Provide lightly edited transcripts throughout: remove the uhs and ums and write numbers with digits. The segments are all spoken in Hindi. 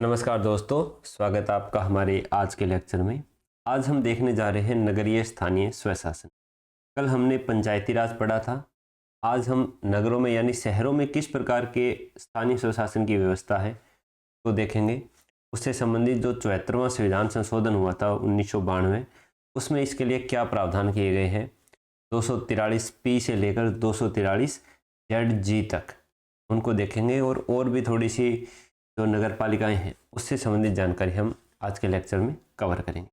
नमस्कार दोस्तों, स्वागत है आपका हमारे आज के लेक्चर में। आज हम देखने जा रहे हैं नगरीय स्थानीय स्वशासन। कल हमने पंचायती राज पढ़ा था। आज हम नगरों में यानी शहरों में किस प्रकार के स्थानीय स्वशासन की व्यवस्था है तो देखेंगे। उससे संबंधित जो 74वां संविधान संशोधन हुआ था 1992, उसमें इसके लिए क्या प्रावधान किए गए हैं, 243 से लेकर 243 ZG तक उनको देखेंगे और भी थोड़ी सी जो नगर पालिकाएँ हैं उससे संबंधित जानकारी हम आज के लेक्चर में कवर करेंगे।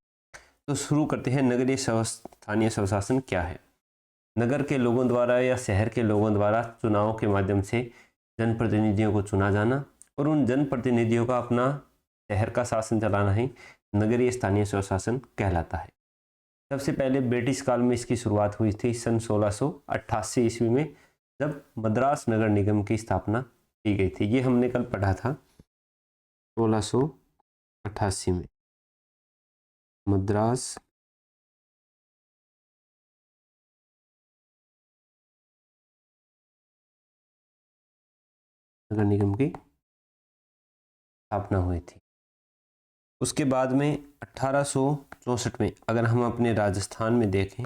तो शुरू करते हैं। नगरीय स्थानीय स्वशासन क्या है? नगर के लोगों द्वारा या शहर के लोगों द्वारा चुनाव के माध्यम से जनप्रतिनिधियों को चुना जाना और उन जनप्रतिनिधियों का अपना शहर का शासन चलाना ही नगरीय स्थानीय स्वशासन कहलाता है। सबसे पहले ब्रिटिश काल में इसकी शुरुआत हुई थी सन 1688 ईस्वी में, जब मद्रास नगर निगम की स्थापना की गई थी। ये हमने कल पढ़ा था। 1688 में मद्रास नगर निगम की स्थापना हुई थी। उसके बाद में 1864 में अगर हम अपने राजस्थान में देखें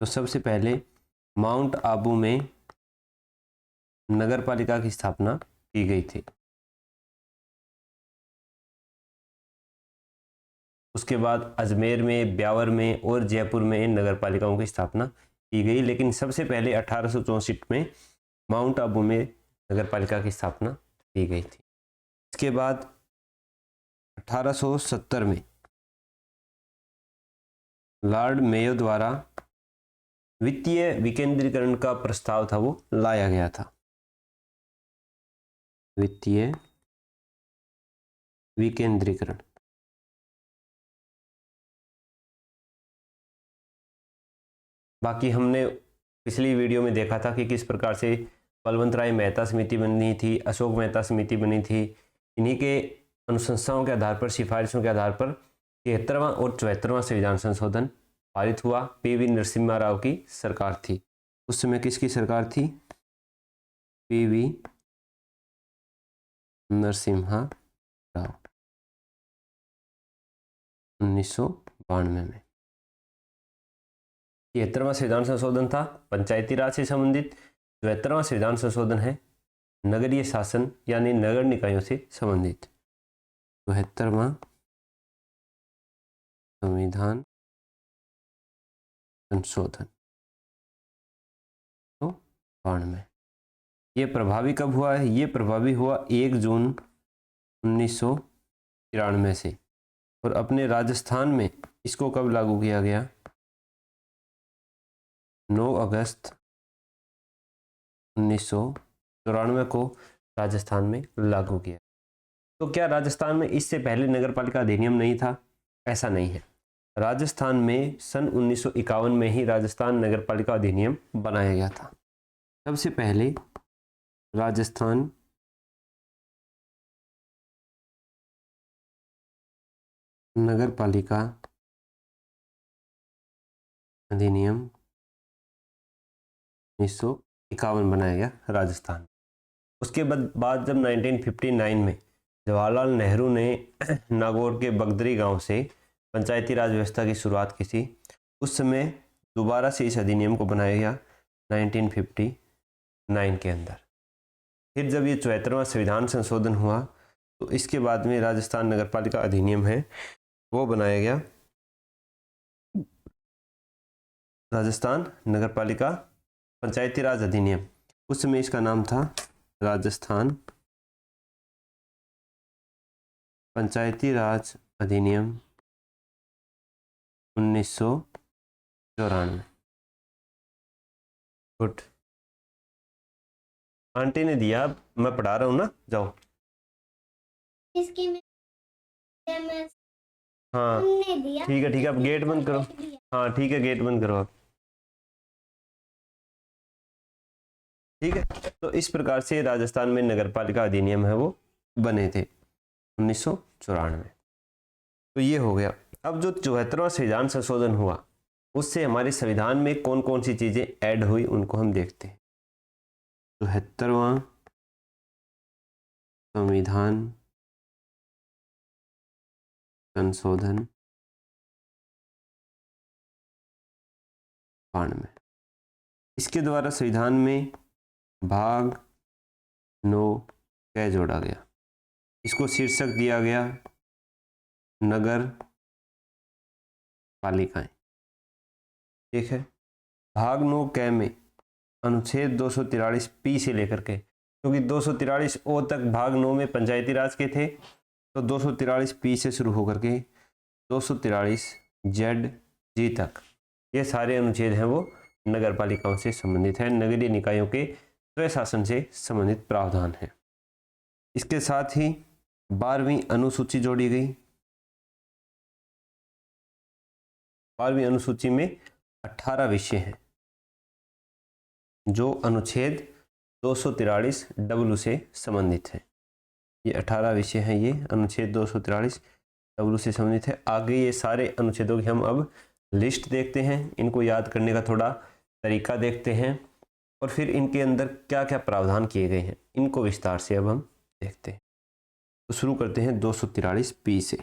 तो सबसे पहले माउंट आबू में नगर पालिका की स्थापना की गई थी। उसके बाद अजमेर में, ब्यावर में और जयपुर में नगर पालिकाओं की स्थापना की गई, लेकिन सबसे पहले 1864 में माउंट आबू में नगर पालिका की स्थापना की गई थी। इसके बाद 1870 में लॉर्ड मेयो द्वारा वित्तीय विकेंद्रीकरण का प्रस्ताव था वो लाया गया था। वित्तीय विकेंद्रीकरण। बाकी हमने पिछली वीडियो में देखा था कि किस प्रकार से बलवंत राय मेहता समिति बनी थी, अशोक मेहता समिति बनी थी। इन्हीं के अनुशंसाओं के आधार पर, सिफारिशों के आधार पर 73वां और 74वां संविधान संशोधन पारित हुआ। PV नरसिम्हा राव की सरकार थी। उस समय किसकी सरकार थी? PV नरसिम्हा राव, 1992 में। 73वां संविधान संशोधन था पंचायती राज से संबंधित। 74वां संविधान संशोधन है नगरीय शासन यानी नगर निकायों से संबंधित। 74वां संविधान संशोधन तो 92। ये प्रभावी कब हुआ है? ये प्रभावी हुआ 1 जून 1993 से, और अपने राजस्थान में इसको कब लागू किया गया? 9 अगस्त 1994 को राजस्थान में लागू किया। तो क्या राजस्थान में इससे पहले नगरपालिका अधिनियम नहीं था? ऐसा नहीं है। राजस्थान में सन 1951 में ही राजस्थान नगरपालिका अधिनियम बनाया गया था। सबसे पहले राजस्थान नगरपालिका अधिनियम 1951 बनाया गया राजस्थान। उसके बाद जब 1959 में जवाहरलाल नेहरू ने नागौर के बगदरी गांव से पंचायती राज व्यवस्था की शुरुआत की थी, उस समय दोबारा से इस अधिनियम को बनाया गया 1959 के अंदर। फिर जब ये 74वां संविधान संशोधन हुआ तो इसके बाद में राजस्थान नगरपालिका अधिनियम है वो बनाया गया, राजस्थान नगरपालिका पंचायती राज अधिनियम। उस समय इसका नाम था राजस्थान पंचायती राज अधिनियम 1994। गुड। आंटी ने दिया, मैं पढ़ा रहा हूँ ना, जाओ। इसकी में हाँ ठीक है, अब गेट बंद करो। हाँ ठीक है, गेट बंद करो आप। ठीक है, तो इस प्रकार से राजस्थान में नगरपालिका अधिनियम है वो बने थे 1994 में। तो ये हो गया। अब जो 74वां संविधान संशोधन हुआ उससे हमारे संविधान में कौन कौन सी चीजें ऐड हुई उनको हम देखते हैं। 74वां संविधान संशोधन 92। इसके द्वारा संविधान में भाग 9 क जोड़ा गया। इसको शीर्षक दिया गया नगर पालिकाएं। ठीक है, भाग 9 क में अनुच्छेद 243 पी से लेकर के, क्योंकि 243 ओ तक भाग 9 में पंचायती राज के थे, तो 243 पी से शुरू होकर के 243 जेड जी तक ये सारे अनुच्छेद हैं वो नगर पालिकाओं से संबंधित है, नगरीय निकायों के स्वशासन से संबंधित प्रावधान है। इसके साथ ही 12वीं अनुसूची जोड़ी गई। 12वीं अनुसूची में 18 विषय हैं जो अनुच्छेद 243 डब्ल्यू से संबंधित है। ये 18 विषय हैं, ये अनुच्छेद 243 डब्ल्यू से संबंधित है। आगे ये सारे अनुच्छेदों की हम अब लिस्ट देखते हैं, इनको याद करने का थोड़ा तरीका देखते हैं और फिर इनके अंदर क्या क्या प्रावधान किए गए हैं इनको विस्तार से अब हम देखते हैं। तो शुरू करते हैं 243 पी से।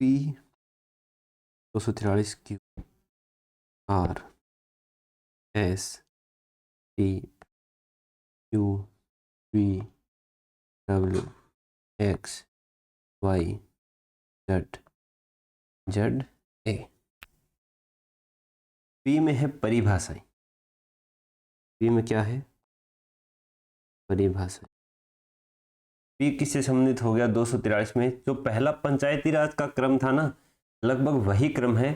P 243 Q R S T Q V W X Y Z Z A. P में है परिभाषाएं। पी में क्या है? परिभाषाएं। पी किससे संबंधित हो गया? 243 में जो पहला पंचायती राज का क्रम था ना, लगभग वही क्रम है।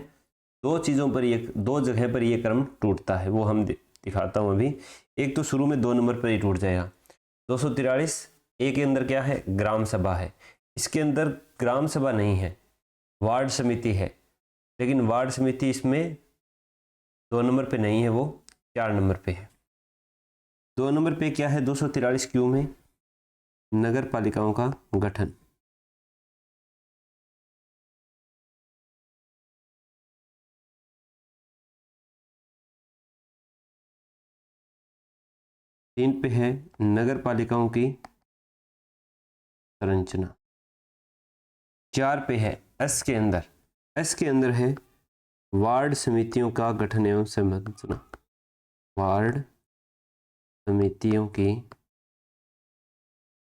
दो चीज़ों पर ये, दो जगह पर ये क्रम टूटता है, वो हम दिखाता हूँ अभी। एक तो शुरू में 2 नंबर पर ही टूट जाएगा। 243 ए के अंदर क्या है? ग्राम सभा है। इसके अंदर ग्राम सभा नहीं है, वार्ड समिति है, लेकिन वार्ड समिति इसमें 2 नंबर पे नहीं है, वो 4 नंबर पे है। 2 नंबर पे क्या है? 243 क्यू में नगर पालिकाओं का गठन। तीन पे है नगर पालिकाओं की संरचना। 4 पे है एस के अंदर है वार्ड समितियों का गठन एवं संरचना। वार्ड समितियों की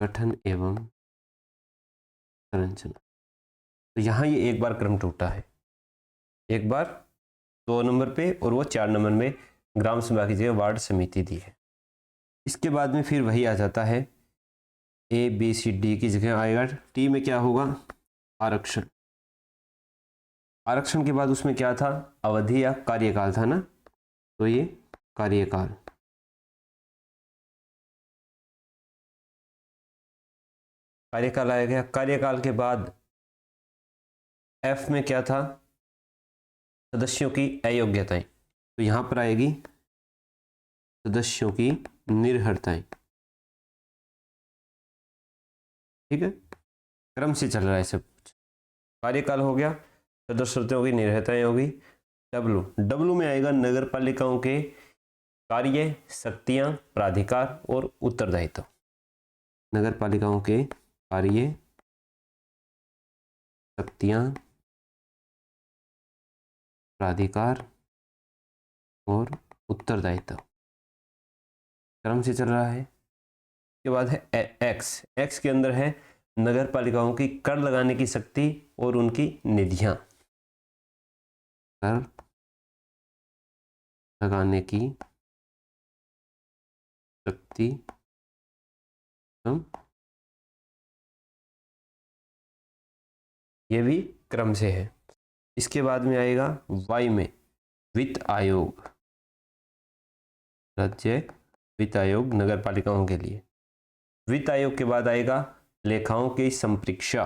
गठन एवं संरचना। तो यहाँ ये एक बार क्रम टूटा है, एक बार 2 नंबर पे और वो 4 नंबर में ग्राम सभा की जगह वार्ड समिति दी है। इसके बाद में फिर वही आ जाता है, ए बी सी डी की जगह आएगा टी में क्या होगा? आरक्षण। आरक्षण के बाद उसमें क्या था? अवधि या कार्यकाल था ना, तो ये कार्यकाल। कार्यकाल आया गया। कार्यकाल के बाद एफ में क्या था? सदस्यों की अयोग्यताएं। तो यहां पर आएगी सदस्यों की निर्भरताएं। ठीक है, क्रम से चल रहा है सब कुछ। कार्यकाल हो गया, सदस्यों की निर्भरताएं होगी। डब्लू में आएगा नगर पालिकाओं के कार्य, शक्तियां, प्राधिकार और उत्तरदायित्व। नगर पालिकाओं के कार्य, शक्तियां, प्राधिकार और उत्तरदायित्व क्रम से चल रहा है। के बाद है एक्स के अंदर है नगर पालिकाओं की कर लगाने की शक्ति और उनकी निधियां। कर लगाने की शक्ति, ये भी क्रम से है। इसके बाद में आएगा वाई में वित्त आयोग। राज्य वित्त आयोग नगर पालिकाओं के लिए। वित्त आयोग के बाद आएगा लेखाओं की संप्रेक्षा।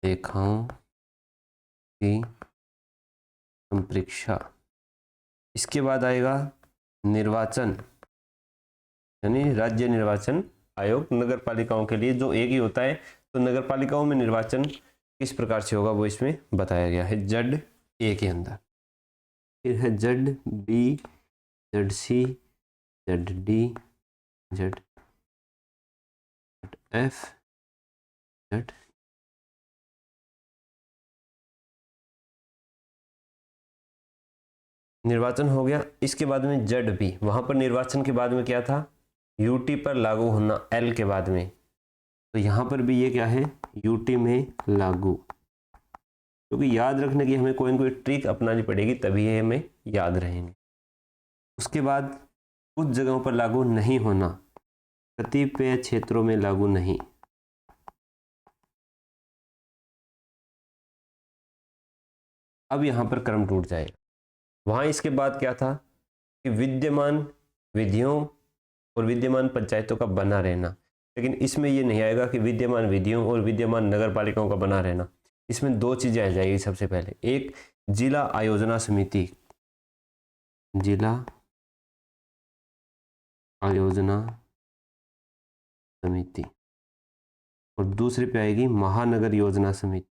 लेखाओं की संप्रेक्षा। इसके बाद आएगा निर्वाचन, यानी राज्य निर्वाचन आयोग नगर पालिकाओं के लिए, जो एक ही होता है। तो नगर पालिकाओं में निर्वाचन किस प्रकार से होगा वो इसमें बताया गया है जेड ए के अंदर। फिर है Z B, Z C, Z D, Z F Z. निर्वाचन हो गया। इसके बाद में जेड बी, वहां पर निर्वाचन के बाद में क्या था, यूटी पर लागू होना एल के बाद में, तो यहां पर भी ये क्या है, यूटी में लागू। क्योंकि याद रखने की हमें कोई ना कोई ट्रिक अपनानी पड़ेगी, तभी ये हमें याद रहेंगे। उसके बाद कुछ जगहों पर लागू नहीं होना, कतिपय क्षेत्रों में लागू नहीं। अब यहां पर क्रम टूट जाएगा। वहां इसके बाद क्या था कि विद्यमान विधियों और विद्यमान पंचायतों का बना रहना, लेकिन इसमें ये नहीं आएगा कि विद्यमान विधियों और विद्यमान नगर पालिकाओं का बना रहना। इसमें दो चीजें आ जाएगी। सबसे पहले एक जिला आयोजना समिति, जिला आयोजना समिति, और दूसरे पे आएगी महानगर योजना समिति,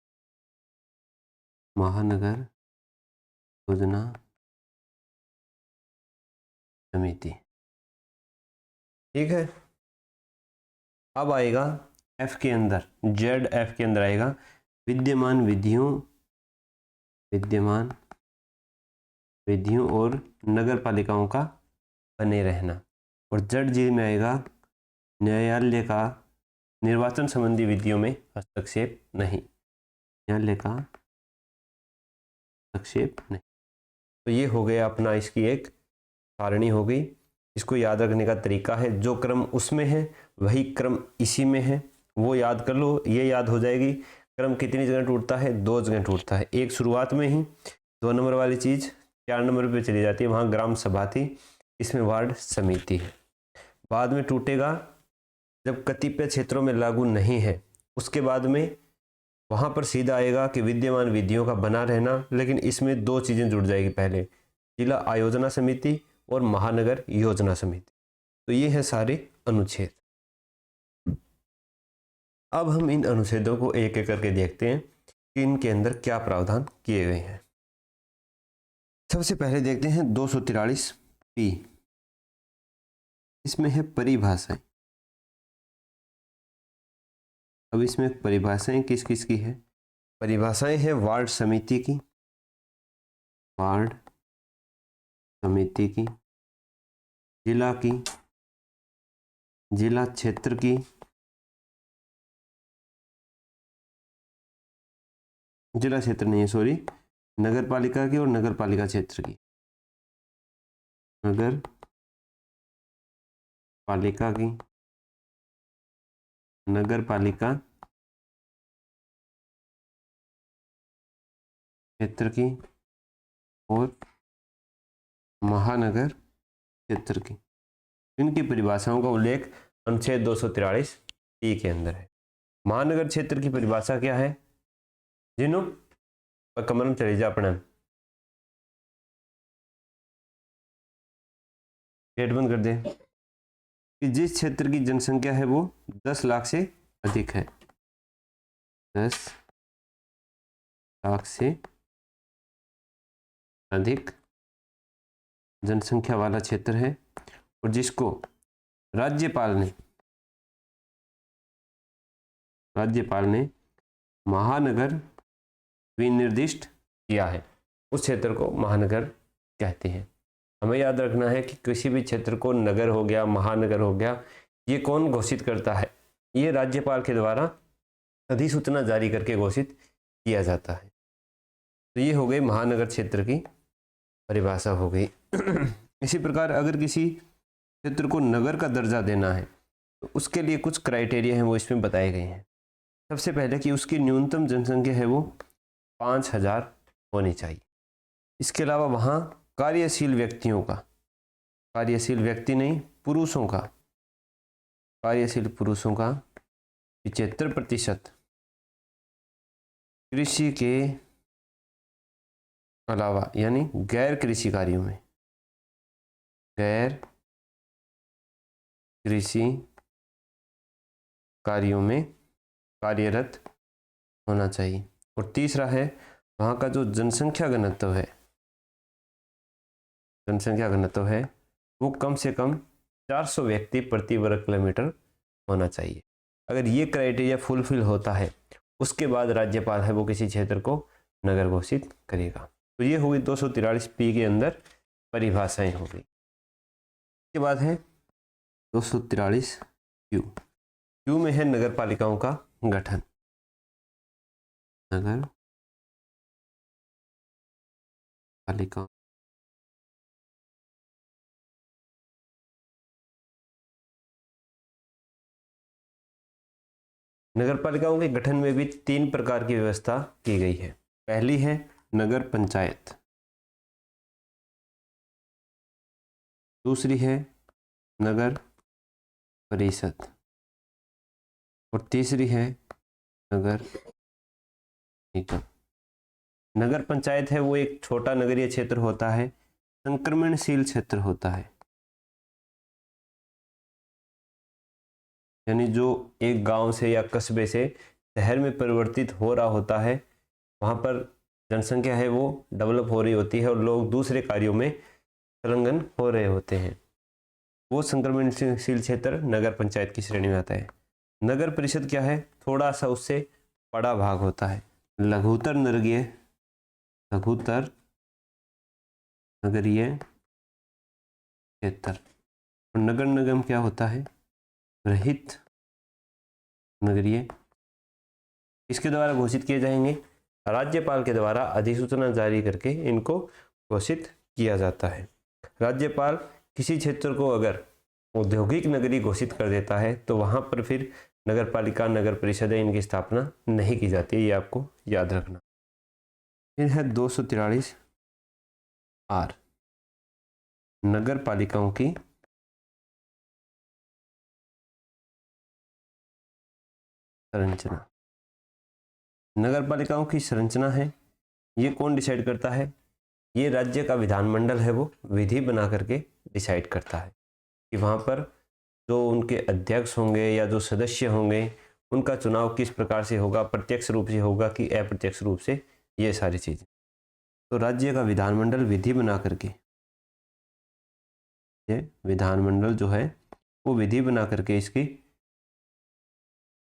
महानगर योजना समिति। ठीक है। अब आएगा एफ के अंदर, जेड एफ के अंदर आएगा विद्यमान विधियों, विद्यमान विधियों और नगर पालिकाओं का बने रहना, और जेड जी में आएगा न्यायालय का निर्वाचन संबंधी विधियों में हस्तक्षेप नहीं, न्यायालय का हस्तक्षेप नहीं। तो ये हो गया अपना, इसकी एक सारणी हो गई। इसको याद रखने का तरीका है, जो क्रम उसमें है वही क्रम इसी में है, वो याद कर लो, ये याद हो जाएगी। क्रम कितनी जगह टूटता है, 2 जगह टूटता है। एक शुरुआत में ही 2 नंबर वाली चीज 4 नंबर पे चली जाती है, वहां ग्राम सभा थी, इसमें वार्ड समिति है। बाद में टूटेगा जब कतिपय क्षेत्रों में लागू नहीं है, उसके बाद में वहां पर सीधा आएगा कि विद्यमान विधियों का बना रहना, लेकिन इसमें 2 चीजें जुड़ जाएगी। पहले जिला आयोजना समिति और महानगर योजना समिति। तो ये है सारे अनुच्छेद। अब हम इन अनुच्छेदों को एक एक करके देखते हैं कि इनके अंदर क्या प्रावधान किए गए हैं। सबसे पहले देखते हैं 243 पी। इसमें है परिभाषाएं। अब इसमें परिभाषाएं किस किस की है, परिभाषाएं है वार्ड समिति की, वार्ड समिति की, जिला की, जिला क्षेत्र की, जिला क्षेत्र नहीं है सॉरी, नगर पालिका की और नगर पालिका क्षेत्र की, नगर पालिका की, नगर पालिका क्षेत्र की और महानगर क्षेत्र की। इनकी परिभाषाओं का उल्लेख अनुच्छेद 243 ई के अंदर है। महानगर क्षेत्र की परिभाषा क्या है, जिन्हों कमर में चले जा अपना गेट बंद कर दे, कि जिस क्षेत्र की जनसंख्या है वो 10 लाख से अधिक है, 10 लाख से अधिक जनसंख्या वाला क्षेत्र है, और जिसको राज्यपाल ने महानगर विनिर्दिष्ट किया है, उस क्षेत्र को महानगर कहते हैं। हमें याद रखना है कि किसी भी क्षेत्र को नगर हो गया, महानगर हो गया, ये कौन घोषित करता है, ये राज्यपाल के द्वारा अधिसूचना जारी करके घोषित किया जाता है। तो ये हो गई महानगर क्षेत्र की परिभाषा हो गई। इसी प्रकार अगर किसी क्षेत्र को नगर का दर्जा देना है तो उसके लिए कुछ क्राइटेरिया हैं, वो इसमें बताए गए हैं। सबसे पहले कि उसकी न्यूनतम जनसंख्या है वो 5000 होनी चाहिए। इसके अलावा वहाँ कार्यशील व्यक्तियों का, कार्यशील व्यक्ति नहीं पुरुषों का, कार्यशील पुरुषों का 75% कृषि के अलावा यानी गैर कृषि कार्यों में, गैर कृषि कार्यों में कार्यरत होना चाहिए। और तीसरा है वहाँ का जो जनसंख्या घनत्व है, जनसंख्या घनत्व है वो कम से कम 400 व्यक्ति प्रति वर्ग किलोमीटर होना चाहिए। अगर ये क्राइटेरिया फुलफिल होता है उसके बाद राज्यपाल है वो किसी क्षेत्र को नगर घोषित करेगा। तो ये होगी 243 के अंदर परिभाषाएं होगी। इसके बाद है 243 क्यू में है नगर पालिकाओं का गठन। नगर पालिका नगर पालिकाओं के गठन में भी 3 प्रकार की व्यवस्था की गई है। पहली है नगर पंचायत, दूसरी है नगर परिषद और तीसरी है नगर निगम। नगर पंचायत है वो एक छोटा नगरीय क्षेत्र होता है, संक्रमणशील क्षेत्र होता है, यानी जो एक गांव से या कस्बे से शहर में परिवर्तित हो रहा होता है, वहाँ पर जनसंख्या है वो डेवलप हो रही होती है और लोग दूसरे कार्यों में संलग्न हो रहे होते हैं, वो संक्रमणशील क्षेत्र नगर पंचायत की श्रेणी में आता है। नगर परिषद क्या है, थोड़ा सा उससे बड़ा भाग होता है, लघुतर नगरीय क्षेत्र। और नगर निगम क्या होता है, रहित नगरीय। इसके द्वारा घोषित किए जाएंगे, राज्यपाल के द्वारा अधिसूचना जारी करके इनको घोषित किया जाता है। राज्यपाल किसी क्षेत्र को अगर औद्योगिक नगरी घोषित कर देता है तो वहां पर फिर नगर पालिका नगर परिषद है इनकी स्थापना नहीं की जाती है, ये आपको याद रखना। फिर है 243 आर, नगर पालिकाओं की संरचना। नगर पालिकाओं की संरचना है ये कौन डिसाइड करता है, ये राज्य का विधानमंडल है वो विधि बना करके डिसाइड करता है कि वहाँ पर जो उनके अध्यक्ष होंगे या जो सदस्य होंगे उनका चुनाव किस प्रकार से होगा, प्रत्यक्ष रूप से होगा कि अप्रत्यक्ष रूप से, ये सारी चीज़ें। तो राज्य का विधानमंडल विधि बना करके, ये विधानमंडल जो है वो विधि बना करके इसकी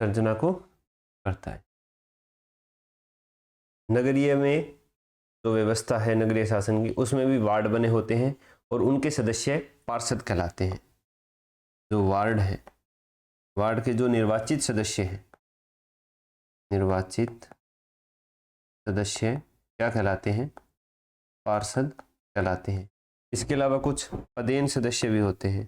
संरचना को करता है। नगरीय में जो व्यवस्था है नगरीय शासन की उसमें भी वार्ड बने होते हैं और उनके सदस्य पार्षद कहलाते हैं। जो वार्ड है, वार्ड के जो निर्वाचित सदस्य हैं, निर्वाचित सदस्य क्या कहलाते हैं, पार्षद कहलाते हैं। इसके अलावा कुछ पदेन सदस्य भी होते हैं।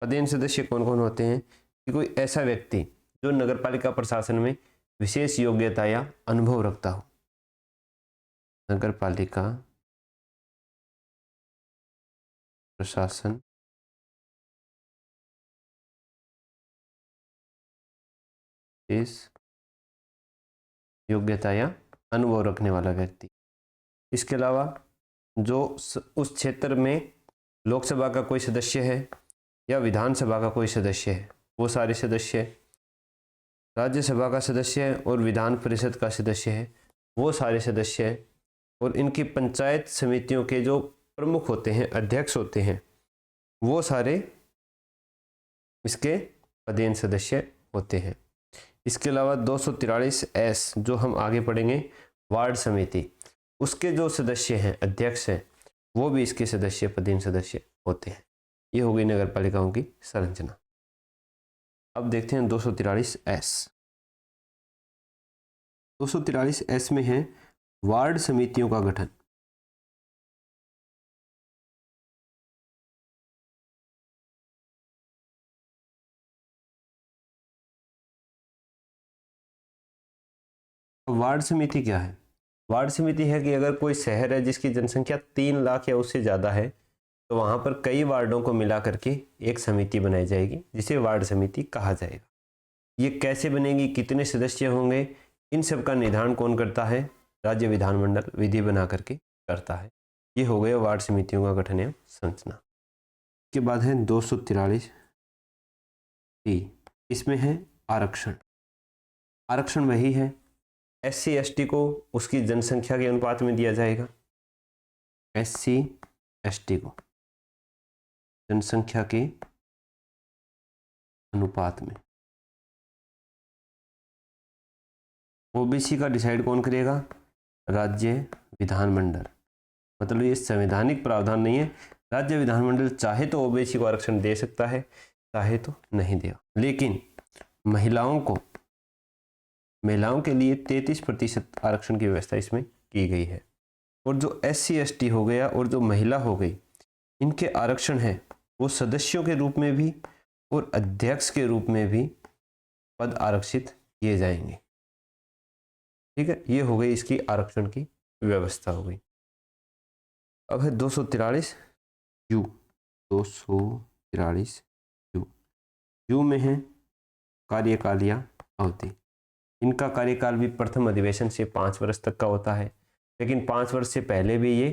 पदेन सदस्य कौन कौन होते हैं, कि कोई ऐसा व्यक्ति जो नगरपालिका प्रशासन में विशेष योग्यता या अनुभव रखता हो। नगरपालिका प्रशासन इस योग्यता या अनुभव रखने वाला व्यक्ति। इसके अलावा जो उस क्षेत्र में लोकसभा का कोई सदस्य है या विधानसभा का कोई सदस्य है, वो सारे सदस्य, राज्यसभा का सदस्य है और विधान परिषद का सदस्य है, वो सारे सदस्य है, और इनकी पंचायत समितियों के जो प्रमुख होते हैं, अध्यक्ष होते हैं, वो सारे इसके पदेन सदस्य होते हैं। इसके अलावा 243 एस जो हम आगे पढ़ेंगे, वार्ड समिति, उसके जो सदस्य हैं, अध्यक्ष हैं, वो भी इसके सदस्य पदेन सदस्य होते हैं। ये हो गई नगर पालिकाओं की संरचना। अब देखते हैं 243 एस। 243 एस में है वार्ड समितियों का गठन। वार्ड समिति क्या है, वार्ड समिति है कि अगर कोई शहर है जिसकी जनसंख्या 3 लाख या उससे ज़्यादा है तो वहाँ पर कई वार्डों को मिला करके एक समिति बनाई जाएगी जिसे वार्ड समिति कहा जाएगा। ये कैसे बनेगी, कितने सदस्य होंगे, इन सब का निर्धारण कौन करता है, राज्य विधानमंडल विधि बना करके करता है। ये हो गया वार्ड समितियों का गठन एवं संरचना। के बाद है 243 टी, इसमें है आरक्षण। आरक्षण वही है, SC ST को उसकी जनसंख्या के अनुपात में दिया जाएगा। SC ST को जनसंख्या के अनुपात में। ओबीसी का डिसाइड कौन करेगा? राज्य विधानमंडल। मतलब ये संवैधानिक प्रावधान नहीं है, राज्य विधानमंडल चाहे तो ओबीसी को आरक्षण दे सकता है, चाहे तो नहीं देगा। लेकिन महिलाओं के लिए 33% आरक्षण की व्यवस्था इसमें की गई है। और जो SC ST हो गया और जो महिला हो गई, इनके आरक्षण है वो सदस्यों के रूप में भी और अध्यक्ष के रूप में भी पद आरक्षित किए जाएंगे। ठीक है, ये हो गई इसकी आरक्षण की व्यवस्था हो गई। अब है 243 यू। 243 यू में है कार्यकाल या अवधि। इनका कार्यकाल भी प्रथम अधिवेशन से 5 वर्ष तक का होता है, लेकिन 5 वर्ष से पहले भी ये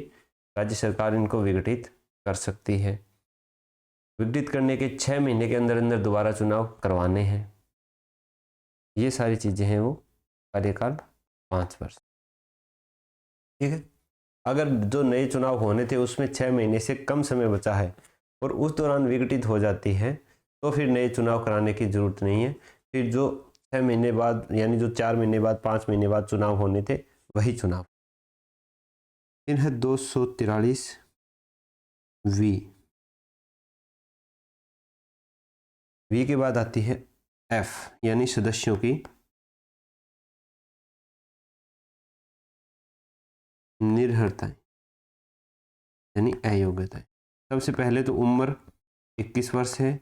राज्य सरकार इनको विघटित कर सकती है। विघटित करने के 6 महीने के अंदर अंदर दोबारा चुनाव करवाने हैं। ये सारी चीज़ें हैं वो कार्यकाल 5 वर्ष। ठीक है, अगर जो नए चुनाव होने थे उसमें 6 महीने से कम समय बचा है और उस दौरान विघटित हो जाती है तो फिर नए चुनाव कराने की जरूरत नहीं है। फिर जो 6 महीने बाद यानी जो 4 महीने बाद 5 महीने बाद चुनाव होने थे वही चुनाव। फिर है 243 वी के बाद आती है एफ यानी सदस्यों की निर्भरताएं यानी अयोग्यताएं। सबसे पहले तो उम्र 21 वर्ष है।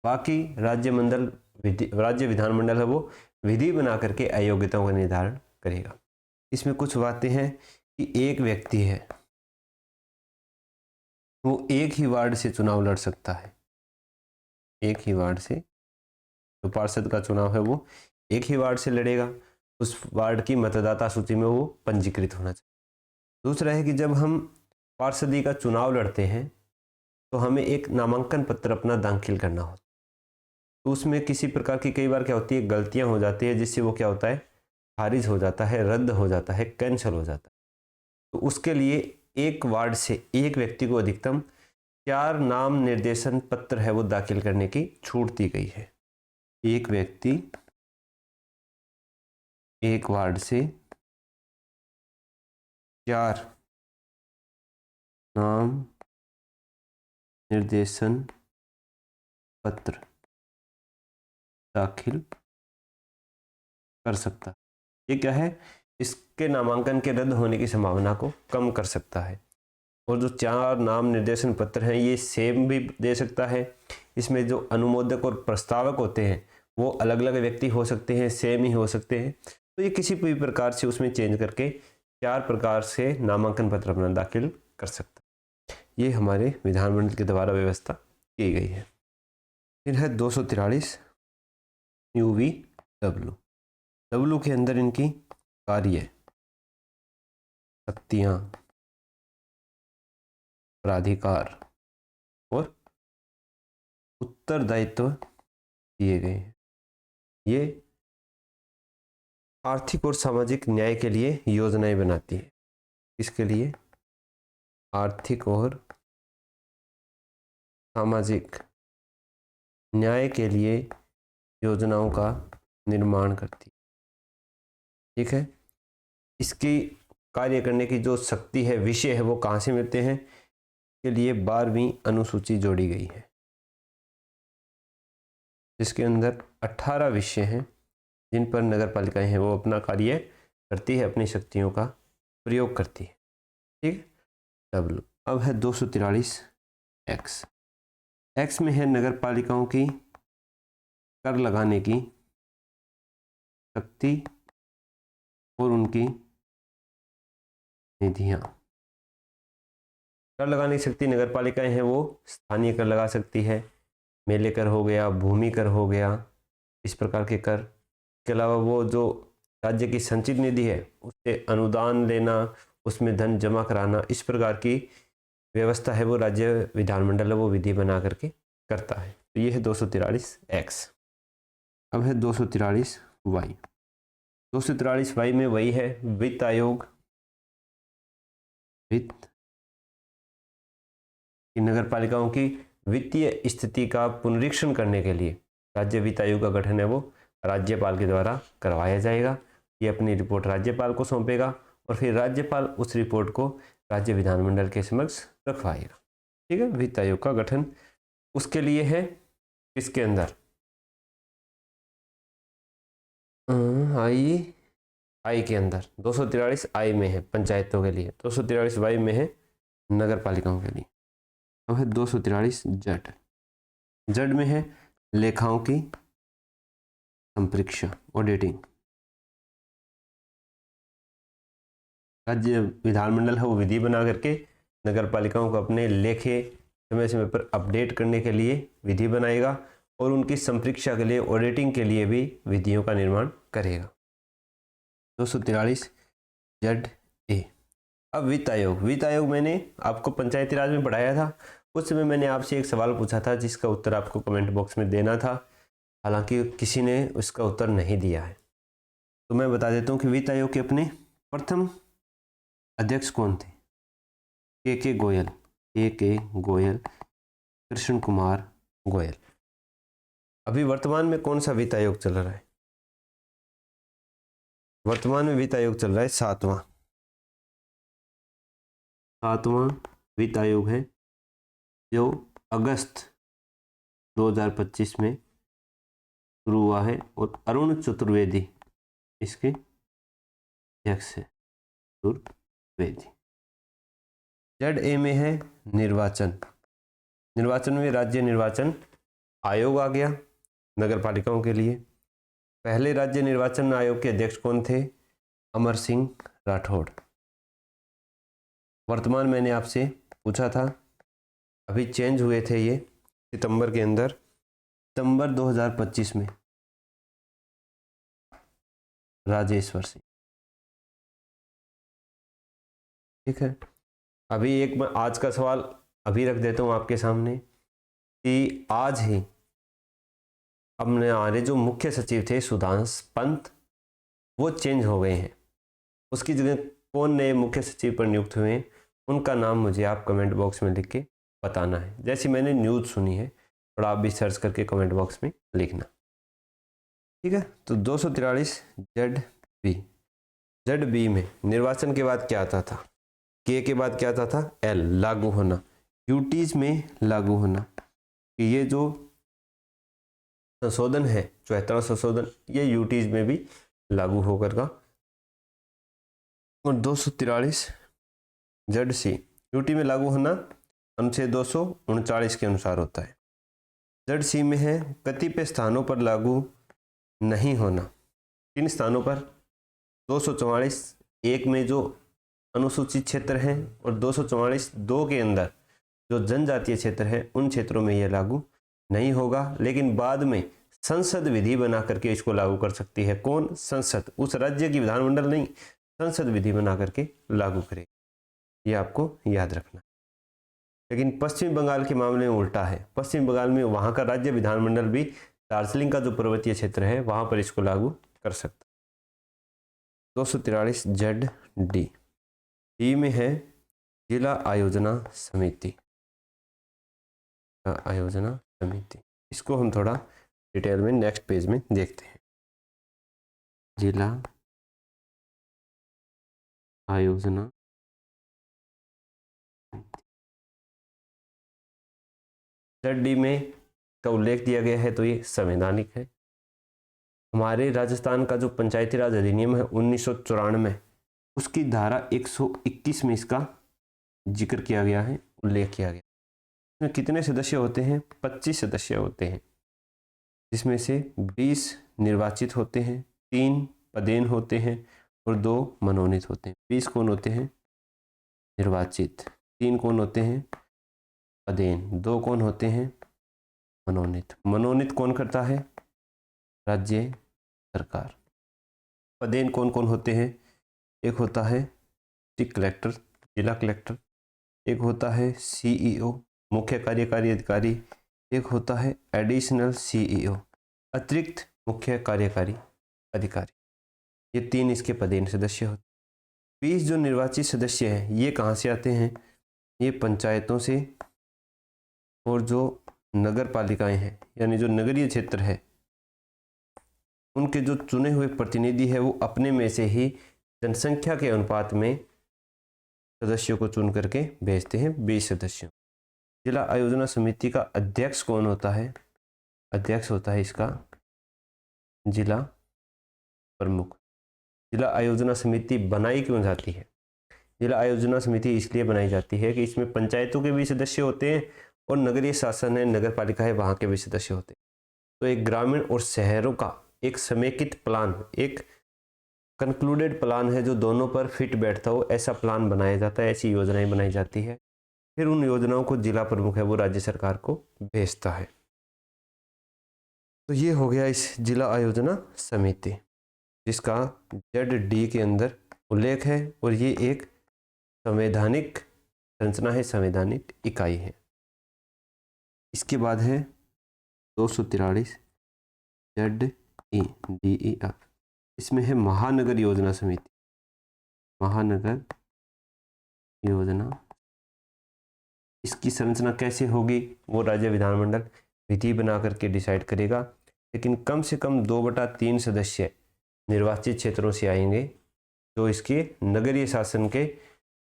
बाकी राज्य विधानमंडल है वो विधि बना करके अयोग्यताओं का निर्धारण करेगा। इसमें कुछ बातें हैं कि एक व्यक्ति है वो एक ही वार्ड से चुनाव लड़ सकता है। एक ही वार्ड से जो पार्षद का चुनाव है वो एक ही वार्ड से लड़ेगा। उस वार्ड की मतदाता सूची में वो पंजीकृत होना चाहिए। दूसरा है कि जब हम पार्षदी का चुनाव लड़ते हैं तो हमें एक नामांकन पत्र अपना दाखिल करना होता है। तो उसमें किसी प्रकार की कई बार क्या होती है, गलतियां हो जाती है, जिससे वो क्या होता है, खारिज हो जाता है, रद्द हो जाता है, कैंसिल हो जाता है। तो उसके लिए एक वार्ड से एक व्यक्ति को अधिकतम 4 नाम निर्देशन पत्र है वो दाखिल करने की छूट दी गई है। एक व्यक्ति एक वार्ड से 4 नाम निर्देशन पत्र दाखिल कर सकता है। ये क्या है, इसके नामांकन के रद्द होने की संभावना को कम कर सकता है। और जो 4 नाम निर्देशन पत्र हैं ये सेम भी दे सकता है। इसमें जो अनुमोदक और प्रस्तावक होते हैं वो अलग अलग व्यक्ति हो सकते हैं, सेम ही हो सकते हैं। तो ये किसी भी प्रकार से उसमें चेंज करके 4 प्रकार से नामांकन पत्र अपना दाखिल कर सकता है। ये हमारे विधानमंडल के द्वारा व्यवस्था की गई है। फिर है 243 UVW। डब्लू के अंदर इनकी कार्य शक्तियां, प्राधिकार और उत्तरदायित्व दिए गए हैं। ये आर्थिक और सामाजिक न्याय के लिए योजनाएं बनाती है। इसके लिए आर्थिक और सामाजिक न्याय के लिए योजनाओं का निर्माण करती है। ठीक है, इसकी कार्य करने की जो शक्ति है, विषय है, वो कहाँ से मिलते हैं, के लिए 12वीं अनुसूची जोड़ी गई है, जिसके अंदर 18 विषय हैं जिन पर नगर पालिकाएं हैं वो अपना कार्य करती है, अपनी शक्तियों का प्रयोग करती है। ठीक, डब्ल्यू। अब है 243 एक्स में है नगर पालिकाओं की कर लगाने की शक्ति और उनकी निधियां। कर लगाने की शक्ति नगर पालिकाएं हैं वो स्थानीय कर लगा सकती है, मेले कर हो गया, भूमि कर हो गया, इस प्रकार के कर। इसके अलावा वो जो राज्य की संचित निधि है उससे अनुदान लेना, उसमें धन जमा कराना, इस प्रकार की व्यवस्था है वो राज्य विधानमंडल है वो विधि बना करके करता है। तो ये है 243 एक्स। अब है 243 वाई। 243 वाई में वही है वित्त आयोग, वित्त नगर पालिकाओं की वित्तीय स्थिति का पुनरीक्षण करने के लिए राज्य वित्त आयोग का गठन है वो राज्यपाल के द्वारा करवाया जाएगा। ये अपनी रिपोर्ट राज्यपाल को सौंपेगा और फिर राज्यपाल उस रिपोर्ट को राज्य विधानमंडल के समक्ष रखवाएगा। ठीक है, वित्त आयोग का गठन उसके लिए है किसके अंदर, आई के अंदर। 243 आई में है पंचायतों के लिए, 243 वाई में है नगर पालिकाओं के लिए। अब है 243 जड। जड में है लेखाओं की संप्रेक्षा, ऑडिटिंग। राज्य विधानमंडल है वो विधि बना करके नगर पालिकाओं को अपने लेखे समय समय पर अपडेट करने के लिए विधि बनाएगा और उनकी संप्रेक्षा के लिए, ऑडिटिंग के लिए भी विधियों का निर्माण करेगा। 243 जड ए। अब वित्त आयोग। वित्त आयोग मैंने आपको पंचायती राज में पढ़ाया था। उस समय मैंने आपसे एक सवाल पूछा था जिसका उत्तर आपको कमेंट बॉक्स में देना था, हालांकि किसी ने उसका उत्तर नहीं दिया है। तो मैं बता देता हूँ कि वित्त आयोग के अपने प्रथम अध्यक्ष कौन थे? के गोयल, के गोयल, कृष्ण कुमार गोयल। अभी वर्तमान में कौन सा वित्त आयोग चल रहा है? वर्तमान में वित्त आयोग चल रहा है सातवां वित्त आयोग है, जो अगस्त 2025 में शुरू हुआ है और अरुण चतुर्वेदी इसके अध्यक्ष है। चतुर्वेदी। जड ए में है निर्वाचन। निर्वाचन में राज्य निर्वाचन आयोग आ गया नगर पालिकाओं के लिए। पहले राज्य निर्वाचन आयोग के अध्यक्ष कौन थे? अमर सिंह राठौड़। वर्तमान मैंने आपसे पूछा था, अभी चेंज हुए थे ये सितंबर के अंदर, सितंबर 2025 में राजेश्वर सिंह। ठीक है, अभी एक मैं आज का सवाल अभी रख देता हूँ आपके सामने कि आज ही अपने हमारे जो मुख्य सचिव थे सुधांश पंत, वो चेंज हो गए हैं। उसकी जगह कौन नए मुख्य सचिव पर नियुक्त हुए हैं, उनका नाम मुझे आप कमेंट बॉक्स में लिख के बताना है। जैसी मैंने न्यूज़ सुनी है, और आप भी सर्च करके कमेंट बॉक्स में लिखना। ठीक है, तो 243 जड बी। जड बी में निर्वाचन के बाद क्या आता था? के बाद क्या आता था? एल, लागू होना। ड्यूटीज में लागू होना। ये जो संशोधन है, 74वां संशोधन, ये यूटीज में भी लागू होकर का। और 243 जड सी, यूटी में लागू होना अनुच्छेद 239 के अनुसार होता है। जड सी में है कतिपय स्थानों पर लागू नहीं होना। किन स्थानों पर? 244 एक में जो अनुसूचित क्षेत्र हैं और 244 दो के अंदर जो जनजातीय क्षेत्र है, उन क्षेत्रों में यह लागू नहीं होगा। लेकिन बाद में संसद विधि बना करके इसको लागू कर सकती है। कौन? संसद। उस राज्य की विधानमंडल नहीं, संसद विधि बना करके लागू करेगी। ये आपको याद रखना। लेकिन पश्चिम बंगाल के मामले में उल्टा है। पश्चिम बंगाल में वहाँ का राज्य विधानमंडल भी दार्जिलिंग का जो पर्वतीय क्षेत्र है वहाँ पर इसको लागू कर सकता। 243 जड डी। डी में है जिला आयोजना समिति। आयोजना समिति, इसको हम थोड़ा डिटेल में नेक्स्ट पेज में देखते हैं। जिला आयोजना जड डी में का उल्लेख दिया गया है, तो ये संवैधानिक है। हमारे राजस्थान का जो पंचायती राज अधिनियम है 1994, उसकी धारा 121 में इसका जिक्र किया गया है, उल्लेख किया गया। इसमें कितने सदस्य होते हैं? 25 सदस्य होते हैं, जिसमें से 20 निर्वाचित होते हैं, 3 पदेन होते हैं और 2 मनोनीत होते हैं। 20 कौन होते हैं? निर्वाचित। 3 कौन होते हैं? पदेन। 2 कौन होते हैं? मनोनीत। मनोनीत कौन करता है? राज्य सरकार। पदेन कौन कौन होते हैं? एक होता है डिस्ट्रिक्ट कलेक्टर, जिला कलेक्टर। एक होता है सीईओ, मुख्य कार्यकारी अधिकारी। एक होता है एडिशनल सीईओ, अतिरिक्त मुख्य कार्यकारी अधिकारी। ये 3 इसके पदेन सदस्य होते हैं। 20 जो निर्वाचित सदस्य हैं, ये कहाँ से आते हैं? ये पंचायतों से और जो नगर पालिकाएं हैं यानी जो नगरीय क्षेत्र है उनके जो चुने हुए प्रतिनिधि है वो अपने में से ही जनसंख्या के अनुपात में सदस्यों को चुन करके भेजते हैं 20 सदस्यों। जिला आयोजना समिति का अध्यक्ष कौन होता है? अध्यक्ष होता है इसका जिला प्रमुख। जिला आयोजना समिति बनाई क्यों जाती है? जिला आयोजना समिति इसलिए बनाई जाती है कि इसमें पंचायतों के भी सदस्य होते हैं और नगरीय शासन है, नगर पालिका है, वहाँ के भी सदस्य होते हैं। तो एक ग्रामीण और शहरों का एक समेकित प्लान, एक कंक्लूडेड प्लान है जो दोनों पर फिट बैठता हो, ऐसा प्लान बनाया जाता है, ऐसी योजनाएं बनाई जाती है। फिर उन योजनाओं को जिला प्रमुख है वो राज्य सरकार को भेजता है। तो ये हो गया इस जिला आयोजना समिति जिसका ZD के अंदर उल्लेख है और ये एक संवैधानिक संरचना है, संवैधानिक इकाई है। इसके बाद है 243 ZEDEF। इसमें है महानगर योजना समिति। महानगर योजना, इसकी संरचना कैसे होगी वो राज्य विधानमंडल विधि बना करके डिसाइड करेगा, लेकिन कम से कम 2/3 सदस्य निर्वाचित क्षेत्रों से आएंगे। जो इसके नगरीय शासन के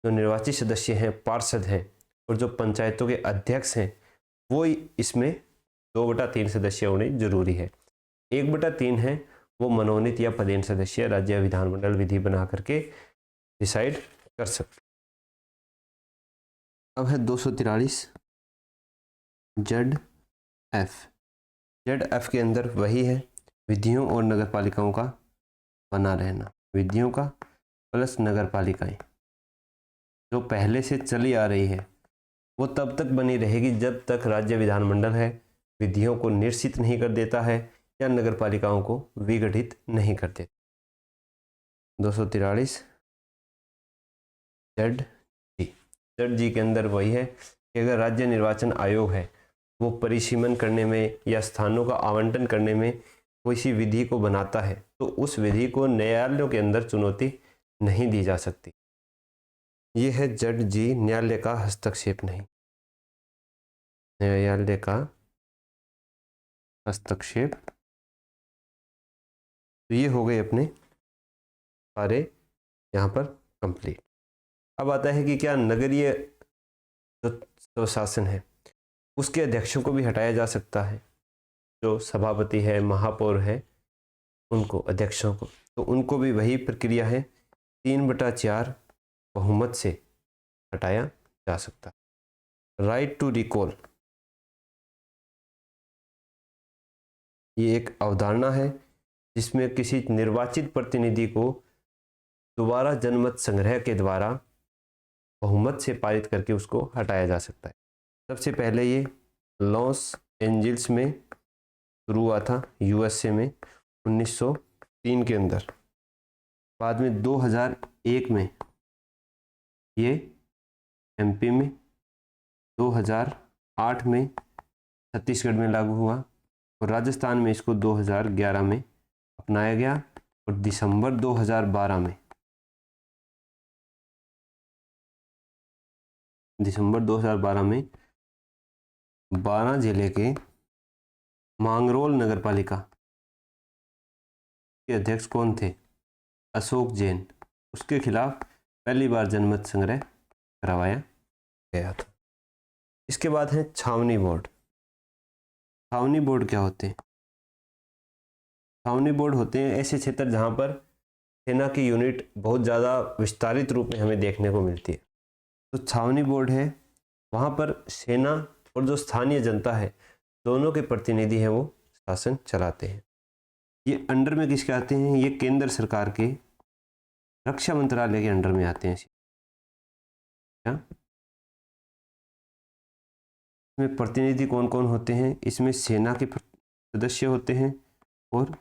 जो निर्वाचित सदस्य हैं, पार्षद हैं और जो पंचायतों के अध्यक्ष हैं वो इसमें 2/3 सदस्य होने जरूरी है। 1/3 है वो मनोनीत या पदेन सदस्य राज्य विधानमंडल विधि बना करके डिसाइड कर सकते। अब है 243 ZF के अंदर वही है विधियों और नगर पालिकाओं का बना रहना। विधियों का प्लस नगर पालिकाएं जो पहले से चली आ रही है वो तब तक बनी रहेगी जब तक राज्य विधानमंडल है विधियों को निरसित नहीं कर देता है या नगर पालिकाओं को विघटित नहीं कर देता। 243 ZG के अंदर वही है कि अगर राज्य निर्वाचन आयोग है वो परिसीमन करने में या स्थानों का आवंटन करने में कोई सी विधि को बनाता है तो उस विधि को न्यायालयों के अंदर चुनौती नहीं दी जा सकती। ये है ZG, न्यायालय का हस्तक्षेप नहीं। न्यायालय का हस्तक्षेप। तो ये हो गए अपने सारे यहाँ पर कंप्लीट। अब आता है कि क्या नगरीय जो शासन है उसके अध्यक्षों को भी हटाया जा सकता है? जो सभापति है, महापौर है, उनको, अध्यक्षों को, तो उनको भी वही प्रक्रिया है, 3/4 बहुमत से हटाया जा सकता है। राइट टू रिकॉल, ये एक अवधारणा है जिसमें किसी निर्वाचित प्रतिनिधि को दोबारा जनमत संग्रह के द्वारा बहुमत से पारित करके उसको हटाया जा सकता है। सबसे पहले ये लॉस एंजल्स में शुरू हुआ था, USA में 1903 के अंदर। बाद में 2001 में ये MP में, 2008 में छत्तीसगढ़ में लागू हुआ और राजस्थान में इसको 2011 में अपनाया गया और दिसंबर 2012 में 12 जिले के मांगरोल नगर पालिका के अध्यक्ष कौन थे? अशोक जैन। उसके खिलाफ पहली बार जनमत संग्रह करवाया गया था। इसके बाद है छावनी बोर्ड। छावनी बोर्ड क्या होते हैं? छावनी बोर्ड होते हैं ऐसे क्षेत्र जहाँ पर सेना की यूनिट बहुत ज़्यादा विस्तारित रूप में हमें देखने को मिलती है। तो छावनी बोर्ड है, वहाँ पर सेना और जो स्थानीय जनता है दोनों के प्रतिनिधि हैं वो शासन चलाते हैं। ये अंडर में किसके आते हैं? ये केंद्र सरकार के रक्षा मंत्रालय के अंडर में आते हैं। क्या इसमें प्रतिनिधि कौन कौन होते हैं? इसमें सेना के सदस्य होते हैं और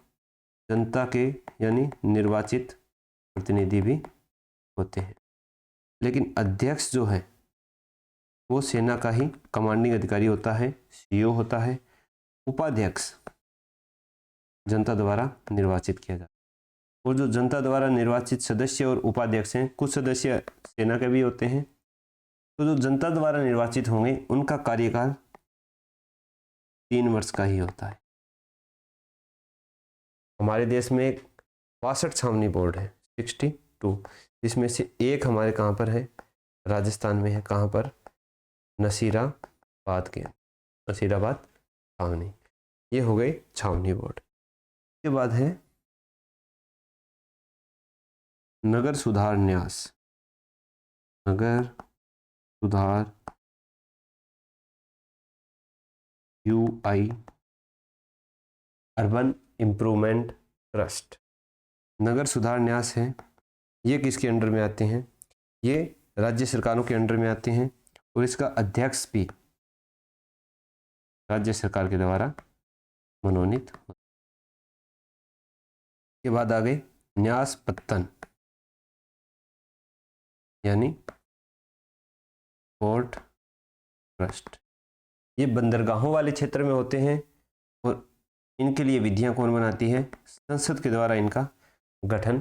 जनता के यानी निर्वाचित प्रतिनिधि भी होते हैं। लेकिन अध्यक्ष जो है वो सेना का ही कमांडिंग अधिकारी होता है, CO होता है। उपाध्यक्ष जनता द्वारा निर्वाचित किया जाता है और जो जनता द्वारा निर्वाचित सदस्य और उपाध्यक्ष हैं, कुछ सदस्य सेना के भी होते हैं। तो जो जनता द्वारा निर्वाचित होंगे उनका कार्यकाल 3 वर्ष का ही होता है। हमारे देश में 62 छावनी बोर्ड है, 62, जिसमें से एक हमारे कहाँ पर है, राजस्थान में है। कहाँ पर? नसीराबाद के, नसीराबाद छावनी। ये हो गई छावनी बोर्ड। इसके बाद है नगर सुधार न्यास, नगर सुधार UI, अर्बन इम्प्रूवमेंट ट्रस्ट। नगर सुधार न्यास है, ये किसके अंडर में आते हैं? ये राज्य सरकारों के अंडर में आते हैं और इसका अध्यक्ष भी राज्य सरकार के द्वारा मनोनीत होता है। के बाद आ गए न्यास पत्तन, यानी पोर्ट ट्रस्ट। ये बंदरगाहों वाले क्षेत्र में होते हैं और इनके लिए विधियां कौन बनाती है? संसद के द्वारा इनका गठन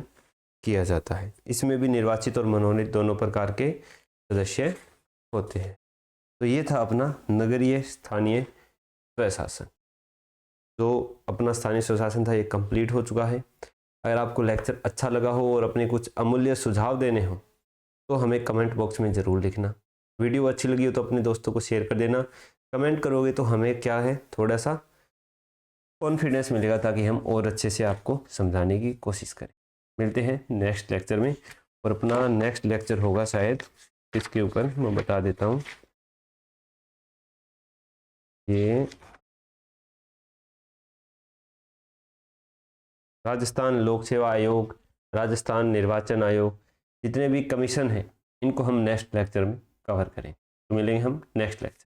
किया जाता है। इसमें भी निर्वाचित और मनोनीत दोनों प्रकार के सदस्य होते हैं। तो ये था अपना नगरीय स्थानीय स्वशासन। जो अपना स्थानीय स्वशासन था ये कंप्लीट हो चुका है। अगर आपको लेक्चर अच्छा लगा हो और अपने कुछ अमूल्य सुझाव देने हो तो हमें कमेंट बॉक्स में ज़रूर लिखना। वीडियो अच्छी लगी हो तो अपने दोस्तों को शेयर कर देना। कमेंट करोगे तो हमें क्या है, थोड़ा सा कॉन्फिडेंस मिलेगा ताकि हम और अच्छे से आपको समझाने की कोशिश करें। मिलते हैं नेक्स्ट लेक्चर में, और अपना नेक्स्ट लेक्चर होगा शायद इसके ऊपर मैं बता देता हूँ। ये राजस्थान लोक सेवा आयोग, राजस्थान निर्वाचन आयोग, जितने भी कमीशन हैं इनको हम नेक्स्ट लेक्चर में कवर करें। तो मिलेंगे हम नेक्स्ट लेक्चर।